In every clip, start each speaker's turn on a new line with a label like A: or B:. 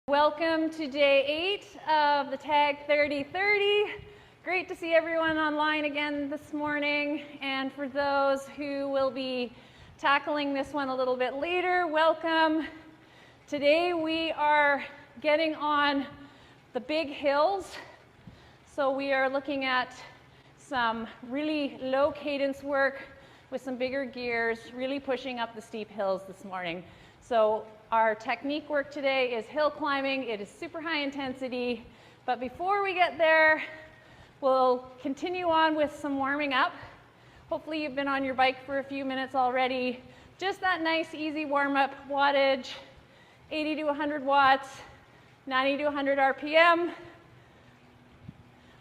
A: Welcome to day 8 of the TAG 3030. Great to see everyone online again this morning. And for those who will be tackling this one a little bit later, welcome. Today we are getting on the big hills. So we are looking at some really low cadence work with some bigger gears, really pushing up the steep hills this morning. So our technique work today is hill climbing. It is super high intensity, but before we get there, we'll continue on with some warming up. Hopefully you've been on your bike for a few minutes already. Just that nice, easy warm-up wattage, 80 to 100 watts, 90 to 100 RPM.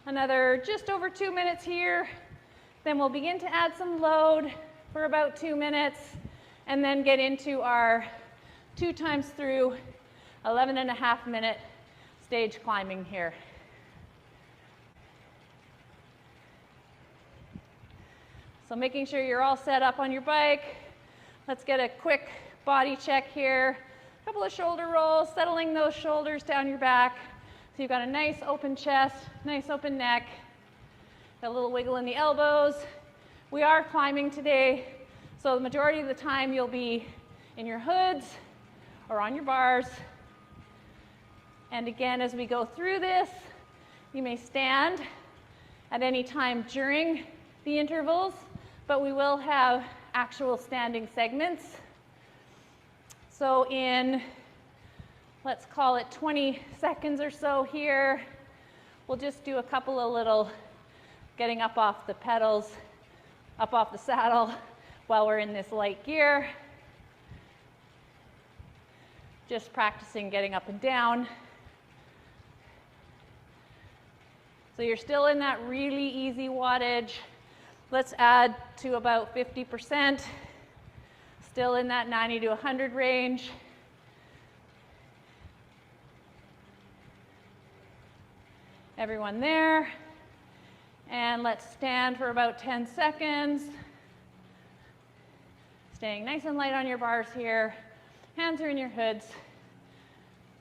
A: Another just over 2 minutes here. Then we'll begin to add some load for about 2 minutes, and then get into our 2 times through 11.5-minute stage climbing here. So making sure you're all set up on your bike. Let's get a quick body check here. A couple of shoulder rolls, settling those shoulders down your back. So you've got a nice open chest, nice open neck. Got a little wiggle in the elbows. We are climbing today, so the majority of the time you'll be in your hoods or on your bars. And again, as we go through this, you may stand at any time during the intervals, but we will have actual standing segments. So in, let's call it 20 seconds or so here, we'll just do a couple of little getting up off the pedals, up off the saddle while we're in this light gear. Just practicing getting up and down. So you're still in that really easy wattage. Let's add to about 50%. Still in that 90 to 100 range. Everyone there. And let's stand for about 10 seconds. Staying nice and light on your bars here. Hands are in your hoods.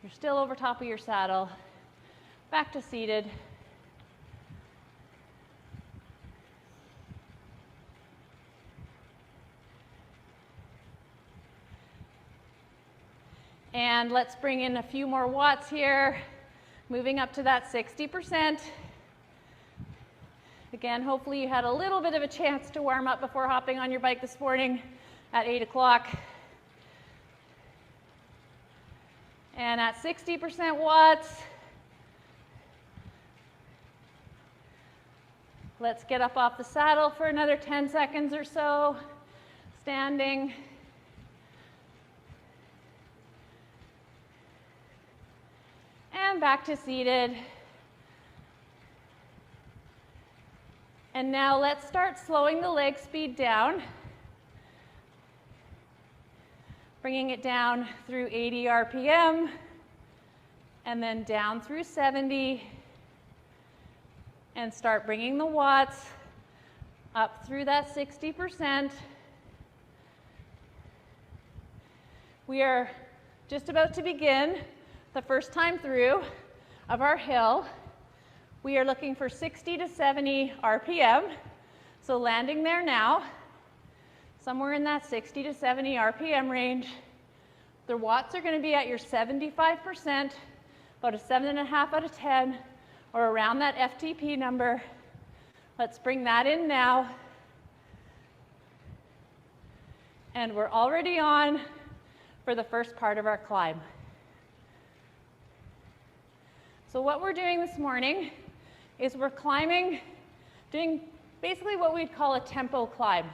A: You're still over top of your saddle. Back to seated. And let's bring in a few more watts here. Moving up to that 60%. Again, hopefully you had a little bit of a chance to warm up before hopping on your bike this morning at 8 o'clock. And at 60% watts, let's get up off the saddle for another 10 seconds or so, standing. And back to seated. And now let's start slowing the leg speed down. Bringing it down through 80 RPM, and then down through 70, and start bringing the watts up through that 60%. We are just about to begin the first time through of our hill. We are looking for 60 to 70 RPM, so landing there now. Somewhere in that 60 to 70 RPM range. The watts are going to be at your 75%, about a 7.5 out of 10, or around that FTP number. Let's bring that in now. And we're already on for the first part of our climb. So what we're doing this morning is we're climbing, doing basically what we'd call a tempo climb.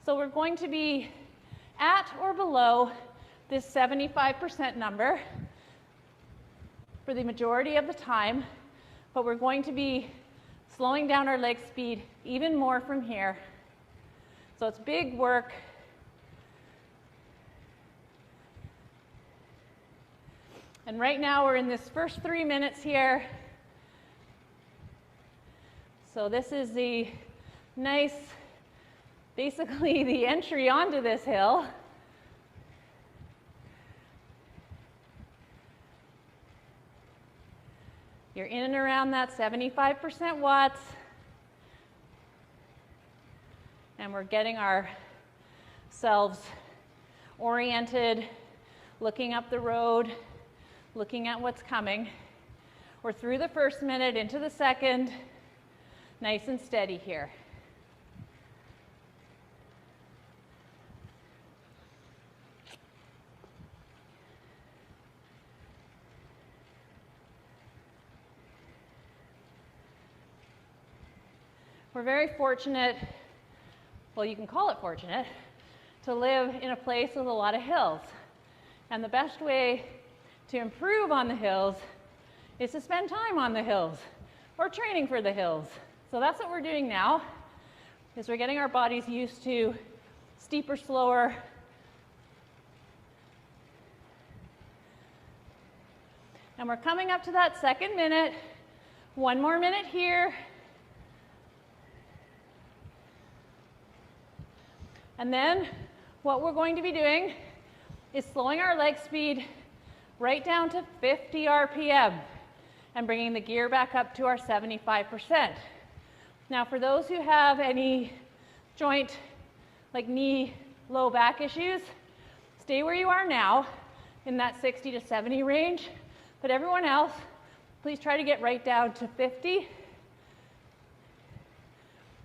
A: So we're going to be at or below this 75% number for the majority of the time, but we're going to be slowing down our leg speed even more from here. So it's big work. And right now we're in this first 3 minutes here. So this is the nice, basically the entry onto this hill. You're in and around that 75% watts. And we're getting ourselves oriented, looking up the road, looking at what's coming. We're through the first minute, into the second, nice and steady here. We're very fortunate, well, you can call it fortunate, to live in a place with a lot of hills. And the best way to improve on the hills is to spend time on the hills or training for the hills. So that's what we're doing now, is we're getting our bodies used to steeper, slower. And we're coming up to that second minute. One more minute here. And then what we're going to be doing is slowing our leg speed right down to 50 RPM and bringing the gear back up to our 75%. Now, for those who have any joint, like knee, low back issues, stay where you are now in that 60 to 70 range. But everyone else, please try to get right down to 50. We've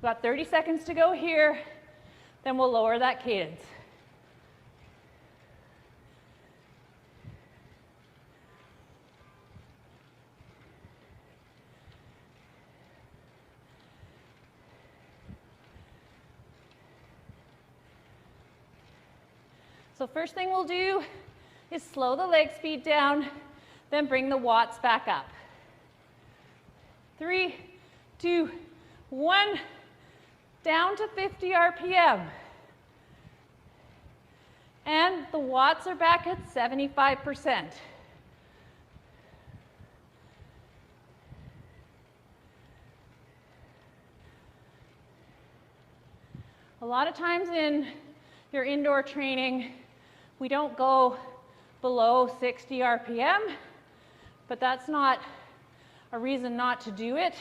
A: got 30 seconds to go here. Then we'll lower that cadence. So first thing we'll do is slow the leg speed down, then bring the watts back up. 3, 2, 1. Down to 50 RPM. And the watts are back at 75%. A lot of times in your indoor training, we don't go below 60 RPM, but that's not a reason not to do it.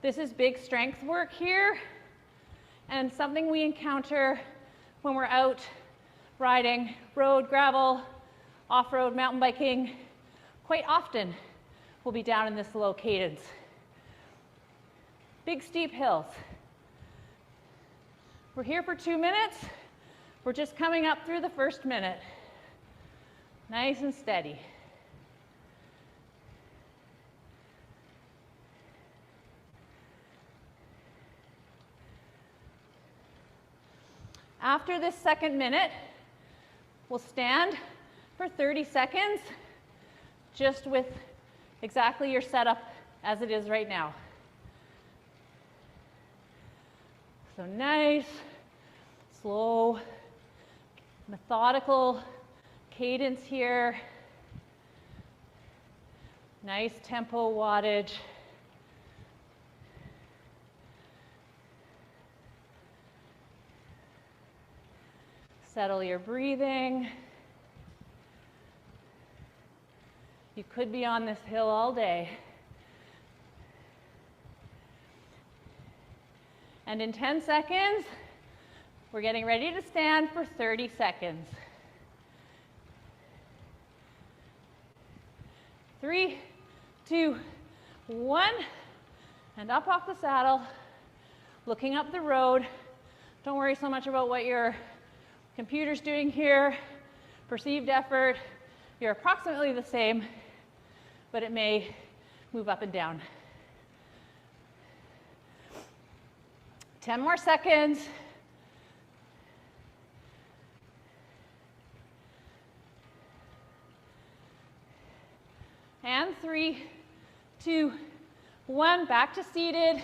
A: This is big strength work here, and something we encounter when we're out riding road, gravel, off-road mountain biking. Quite often we'll be down in this low cadence. Big steep hills. We're here for 2 minutes. We're just coming up through the first minute. Nice and steady. After this second minute, we'll stand for 30 seconds, just with exactly your setup as it is right now. So nice, slow, methodical cadence here. Nice tempo wattage. Settle your breathing. You could be on this hill all day. And in 10 seconds, we're getting ready to stand for 30 seconds. 3, 2, 1, and up off the saddle, looking up the road. Don't worry so much about what your computer's doing here. Perceived effort, you're approximately the same, but it may move up and down. 10 more seconds. And 3, 2, 1, back to seated.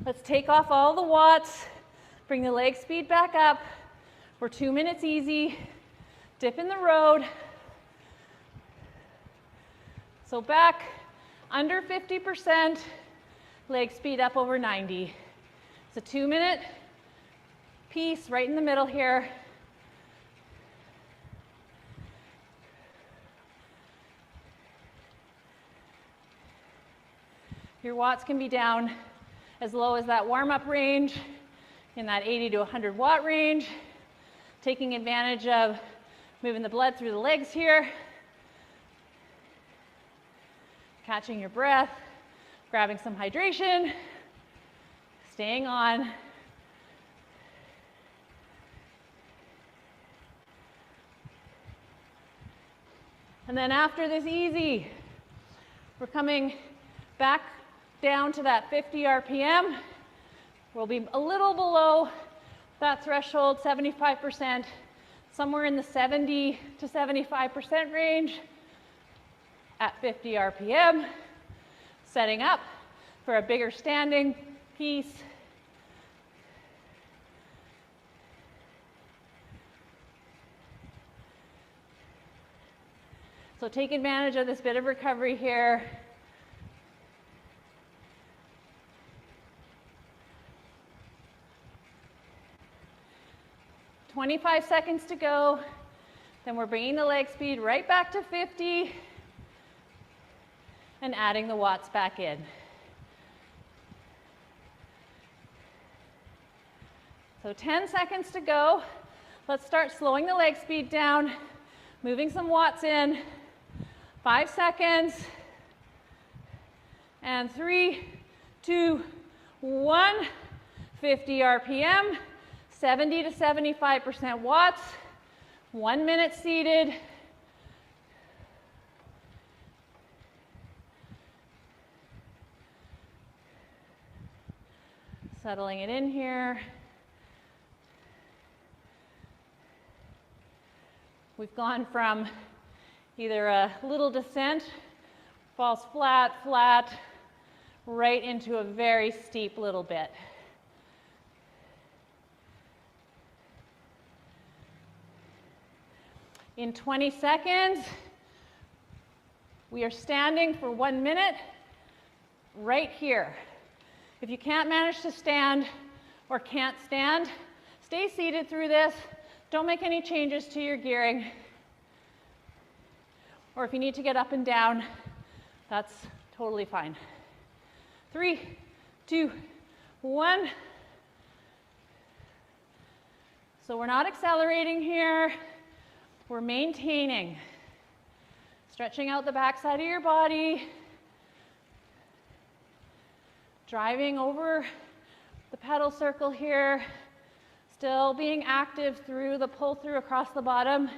A: Let's take off all the watts, bring the leg speed back up. We're 2 minutes easy. Dip in the road. So back under 50%, leg speed up over 90. It's a 2-minute piece right in the middle here. Your watts can be down as low as that warm-up range, in that 80 to 100 watt range, taking advantage of moving the blood through the legs here, catching your breath, grabbing some hydration, staying on. And then after this easy, we're coming back down to that 50 RPM. We'll be a little below that threshold, 75%, somewhere in the 70 to 75% range at 50 RPM, setting up for a bigger standing piece. So take advantage of this bit of recovery here. "25 seconds to go." Then we're bringing the leg speed right back to 50 and adding the watts back in. So 10 seconds to go. Let's start slowing the leg speed down, moving some watts in. 5 seconds. And 3, 2, 1. 50 RPM, 70 to 75% watts. 1 minute seated. Settling it in here. We've gone from either a little descent, falls flat, flat, right into a very steep little bit. In 20 seconds, we are standing for 1 minute right here. If you can't manage to stand or can't stand, stay seated through this. Don't make any changes to your gearing. Or if you need to get up and down, that's totally fine. 3, 2, 1. So we're not accelerating here. We're maintaining. Stretching out the backside of your body. Driving over the pedal circle here. Still being active through the pull through across the bottom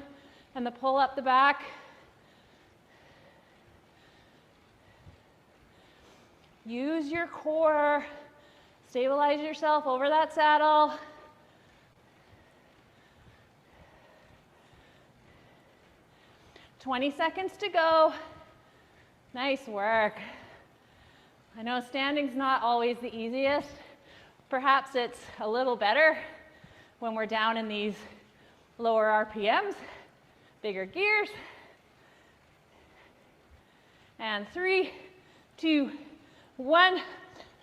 A: and the pull up the back. Use your core. Stabilize yourself over that saddle. "20 seconds to go." Nice work. I know standing's not always the easiest. Perhaps it's a little better when we're down in these lower RPMs, bigger gears. And 3, 2, 1,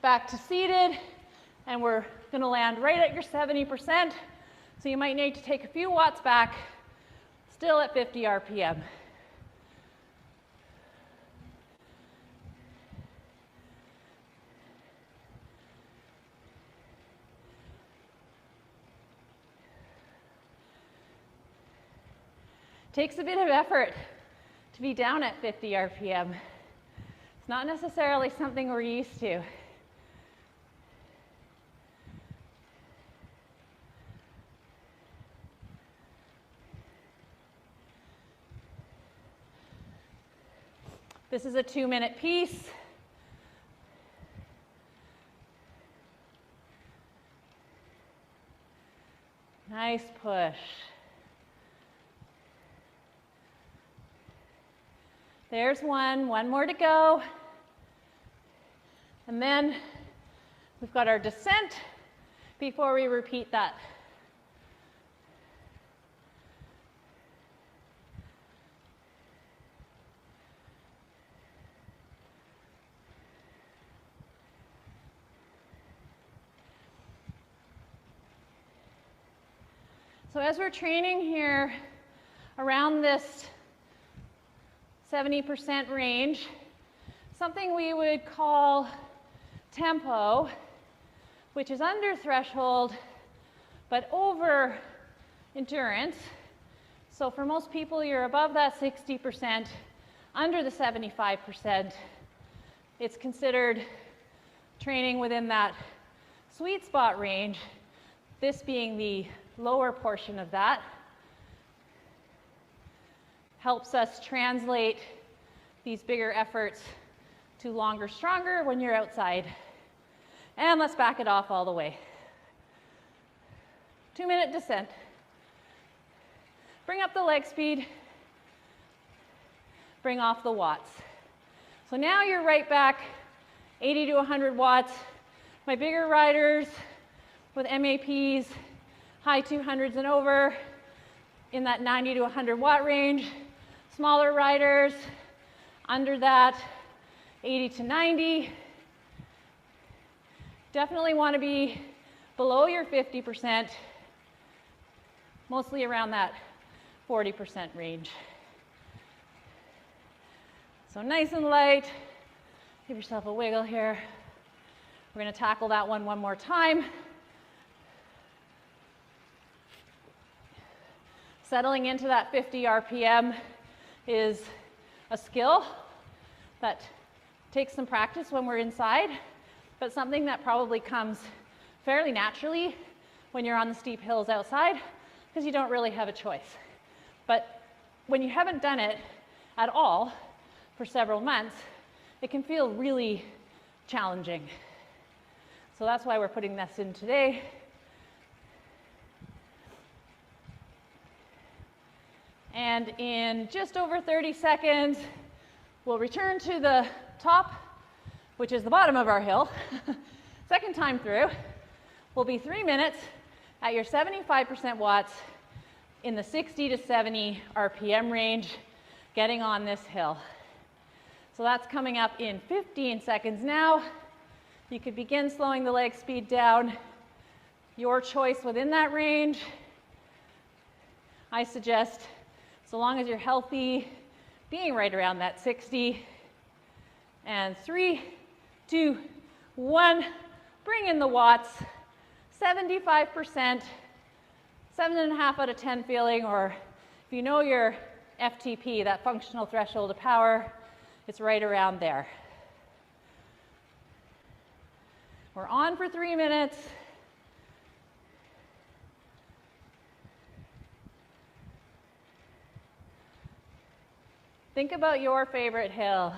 A: back to seated. And we're gonna land right at your 70%. So you might need to take a few watts back, still at 50 RPM. Takes a bit of effort to be down at 50 RPM. It's not necessarily something we're used to. This is a 2-minute piece. Nice push. There's one more to go. And then we've got our descent before we repeat that. So as we're training here around this 70% range, something we would call tempo, which is under threshold, but over endurance. So for most people, you're above that 60%, under the 75%. It's considered training within that sweet spot range, this being the lower portion of that. Helps us translate these bigger efforts to longer, stronger when you're outside. And let's back it off all the way. 2-minute descent. Bring up the leg speed. Bring off the watts. So now you're right back, 80 to 100 watts. My bigger riders with MAPs, high 200s and over, in that 90 to 100 watt range. Smaller riders, under that, 80 to 90. Definitely want to be below your 50%, mostly around that 40% range. So nice and light. Give yourself a wiggle here. We're going to tackle that one more time. Settling into that 50 RPM is a skill that takes some practice when we're inside, but something that probably comes fairly naturally when you're on the steep hills outside, because you don't really have a choice. But when you haven't done it at all for several months, it can feel really challenging. So that's why we're putting this in today. And in just over 30 seconds, we'll return to the top, which is the bottom of our hill. Second time through will be 3 minutes at your 75% watts in the 60 to 70 RPM range, getting on this hill. So that's coming up in 15 seconds now. You could begin slowing the leg speed down. Your choice within that range. I suggest, so long as you're healthy, being right around that 60. And 3, 2, 1, bring in the watts. 75%, 7.5 out of 10 feeling, or if you know your FTP, that functional threshold of power, it's right around there. We're on for 3 minutes. Think about your favorite hill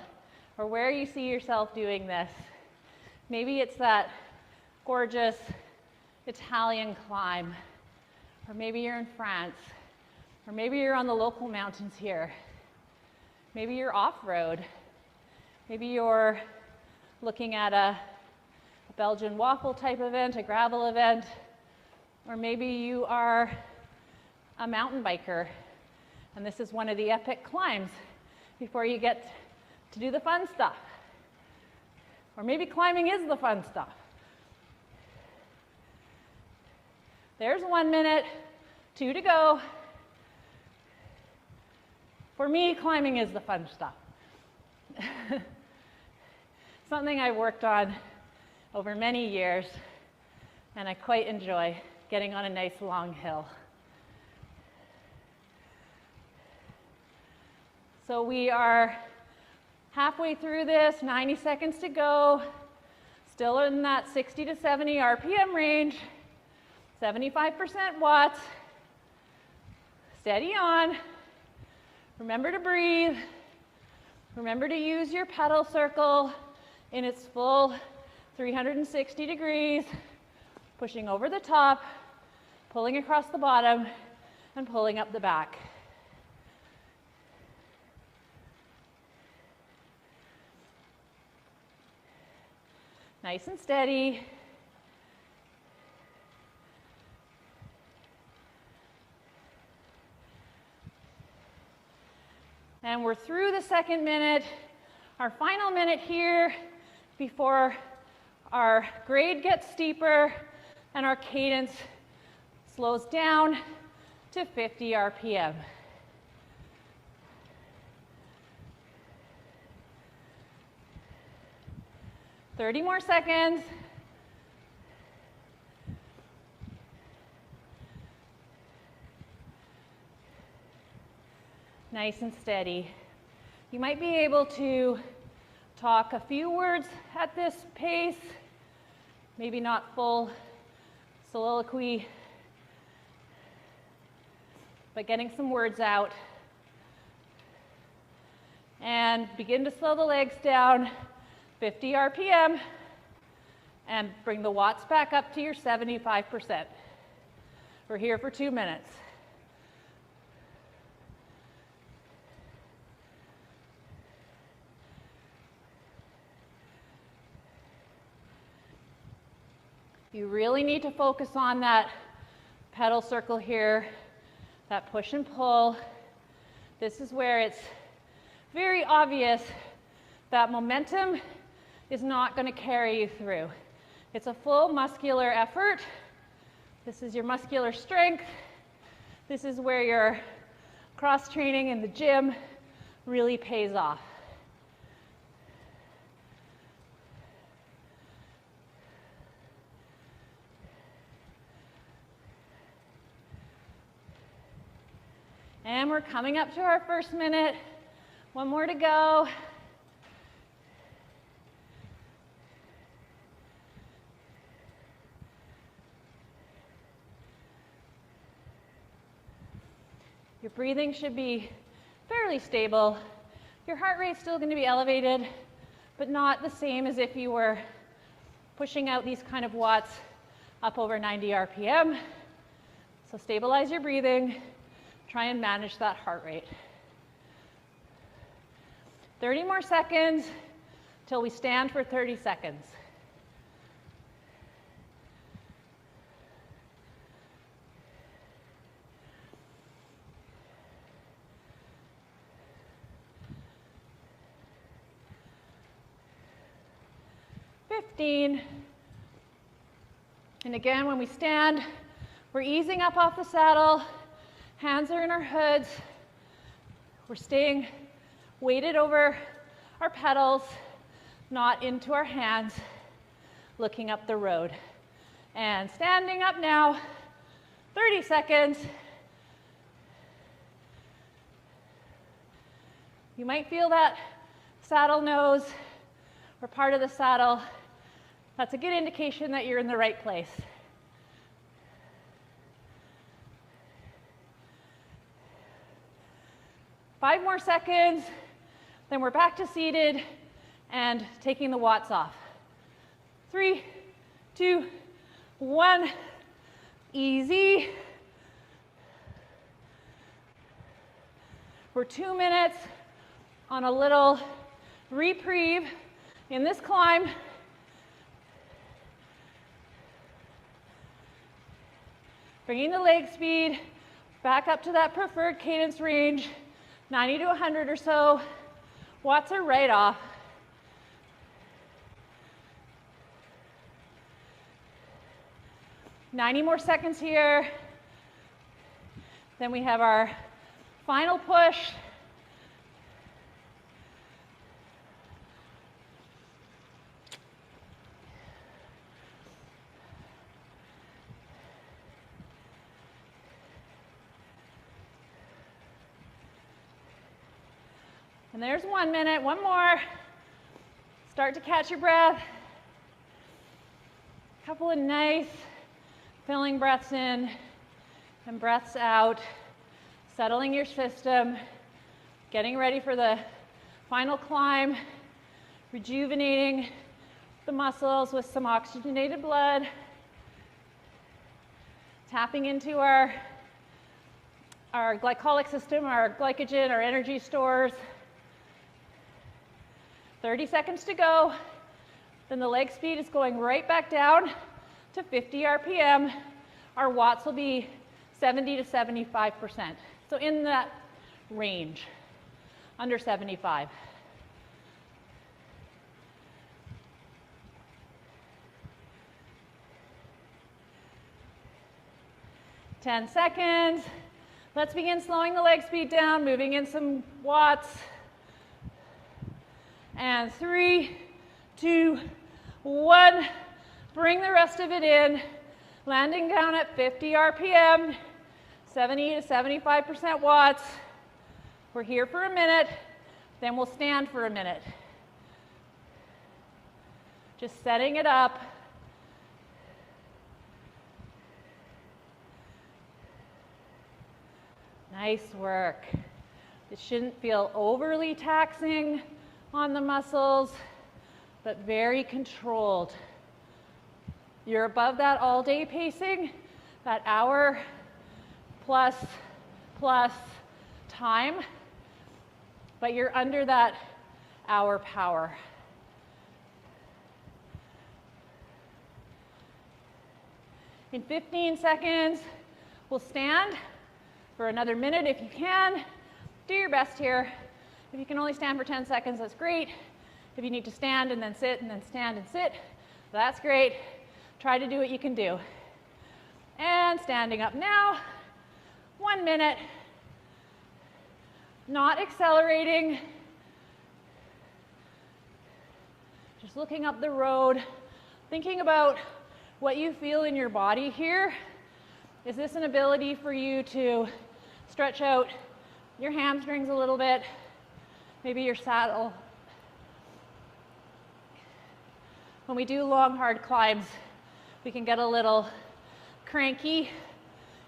A: or where you see yourself doing this. Maybe it's that gorgeous Italian climb, or maybe you're in France, or maybe you're on the local mountains here. Maybe you're off-road. Maybe you're looking at a Belgian waffle type event, a gravel event, or maybe you are a mountain biker, and this is one of the epic climbs before you get to do the fun stuff. Or maybe climbing is the fun stuff. There's 1 minute, 2 to go. For me, climbing is the fun stuff. Something I've worked on over many years, and I quite enjoy getting on a nice long hill. So we are halfway through this, 90 seconds to go, still in that 60 to 70 RPM range, 75% watts, steady on. Remember to breathe. Remember to use your pedal circle in its full 360 degrees, pushing over the top, pulling across the bottom, and pulling up the back. Nice and steady. And we're through the second minute. Our final minute here before our grade gets steeper and our cadence slows down to 50 RPM. 30 more seconds. Nice and steady. You might be able to talk a few words at this pace, maybe not full soliloquy, but getting some words out. And begin to slow the legs down, 50 RPM, and bring the watts back up to your 75%. We're here for 2 minutes. You really need to focus on that pedal circle here, that push and pull. This is where it's very obvious that momentum is not going to carry you through. It's a full muscular effort. This is your muscular strength. This is where your cross training in the gym really pays off. And we're coming up to our first minute. One more to go. Your breathing should be fairly stable. Your heart rate's still going to be elevated, but not the same as if you were pushing out these kind of watts up over 90 RPM. So stabilize your breathing. Try and manage that heart rate. 30 more seconds till we stand for 30 seconds. And again, when we stand, we're easing up off the saddle. Hands are in our hoods. We're staying weighted over our pedals, not into our hands, looking up the road. And standing up now, 30 seconds. You might feel that saddle nose or part of the saddle. That's a good indication that you're in the right place. Five more seconds, then we're back to seated and taking the watts off. 3, 2, 1, easy. We're 2 minutes on a little reprieve in this climb. Bringing the leg speed back up to that preferred cadence range. 90 to 100 or so. Watts are right off. "90 more seconds here. Then we have our final push. And there's 1 minute, one more. Start to catch your breath. A couple of nice filling breaths in and breaths out. Settling your system. Getting ready for the final climb. Rejuvenating the muscles with some oxygenated blood. Tapping into our glycolic system, our glycogen, our energy stores. 30 seconds to go. Then the leg speed is going right back down to 50 RPM. Our watts will be 70 to 75%. So in that range, under 75. Ten seconds. Let's begin slowing the leg speed down, moving in some watts. And 3, 2, 1. Bring the rest of it in, landing down at 50 RPM, 70 to 75% watts. We're here for a minute, then we'll stand for a minute. Just setting it up. Nice work. It shouldn't feel overly taxing on the muscles, but very controlled. You're above that all day pacing, that hour plus time, but you're under that hour power. In 15 seconds, we'll stand for another minute if you can. Do your best here. If you can only stand for 10 seconds, that's great. If you need to stand and then sit and then stand and sit, that's great. Try to do what you can do. And standing up now, 1 minute. Not accelerating. Just looking up the road, thinking about what you feel in your body here. Is this an ability for you to stretch out your hamstrings a little bit? Maybe your saddle. When we do long, hard climbs, we can get a little cranky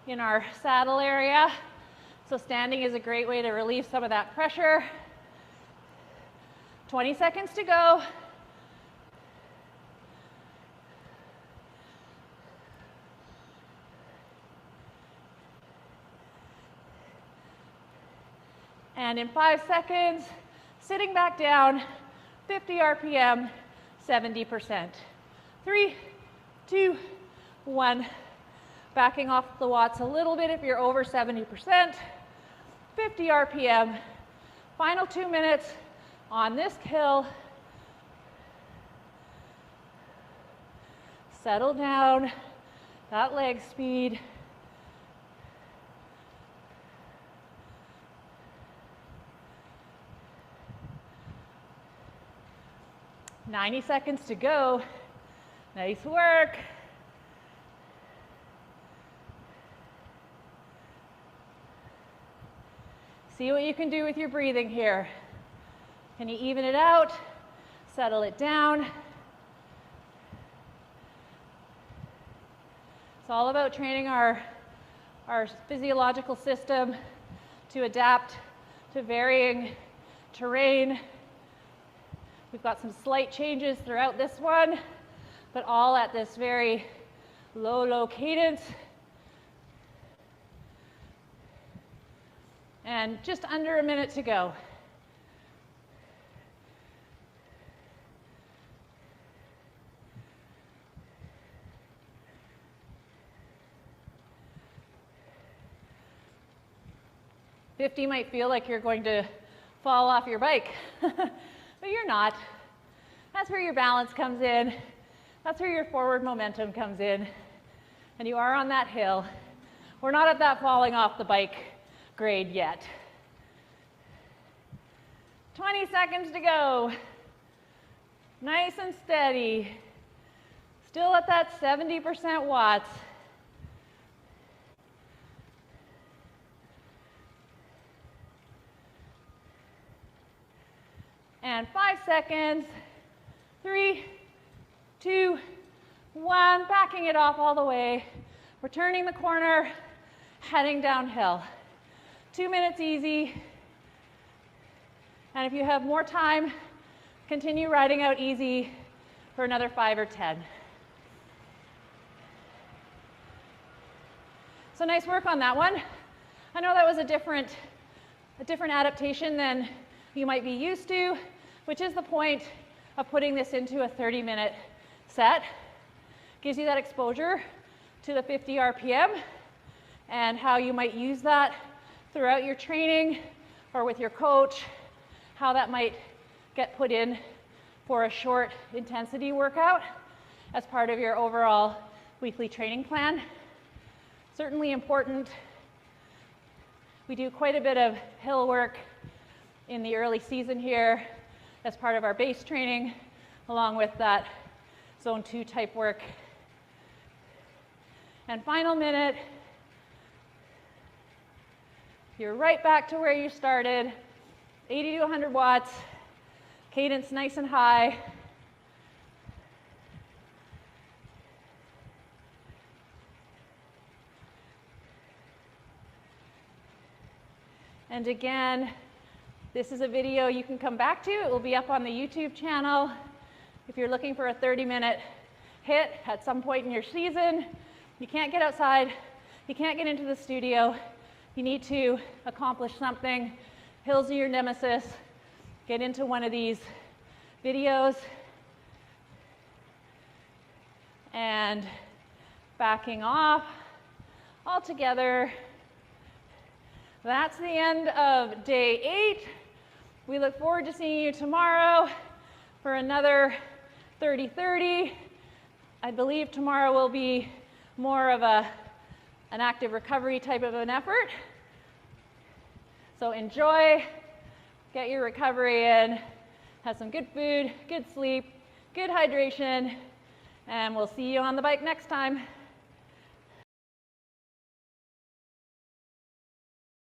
A: in our saddle area. So standing is a great way to relieve some of that pressure. 20 seconds to go. And in 5 seconds, sitting back down, 50 RPM, 70%. 3, 2, 1. Backing off the watts a little bit if you're over 70%. 50 RPM. Final 2 minutes on this hill. Settle down, that leg speed. "90 seconds to go." Nice work. See what you can do with your breathing here. Can you even it out? Settle it down. It's all about training our physiological system to adapt to varying terrain. We've got some slight changes throughout this one, but all at this very low cadence. And just under a minute to go. "50 might feel like you're going to fall off your bike, but you're not. That's where your balance comes in. That's where your forward momentum comes in. And you are on that hill. We're not at that falling off the bike grade yet. 20 seconds to go. Nice and steady. Still at that 70% watts. And 5 seconds. 3, 2, 1. Backing it off all the way. We're turning the corner, heading downhill. 2 minutes easy. And if you have more time, continue riding out easy for another 5 or 10. So nice work on that one. I know that was a different adaptation than you might be used to, which is the point of putting this into a 30-minute set. Gives you that exposure to the 50 RPM and how you might use that throughout your training or with your coach, how that might get put in for a short intensity workout as part of your overall weekly training plan. Certainly important. We do quite a bit of hill work in the early season here as part of our base training, along with that zone 2 type work. And final minute, you're right back to where you started, 80 to 100 watts, cadence nice and high. And again, this is a video you can come back to. It will be up on the YouTube channel. If you're looking for a 30-minute hit at some point in your season, you can't get outside, you can't get into the studio, you need to accomplish something. Hills are your nemesis. Get into one of these videos. And backing off altogether. That's the end of day 8. We look forward to seeing you tomorrow for another 30-30. I believe tomorrow will be more of an active recovery type of an effort. So enjoy, get your recovery in, have some good food, good sleep, good hydration, and we'll see you on the bike next time.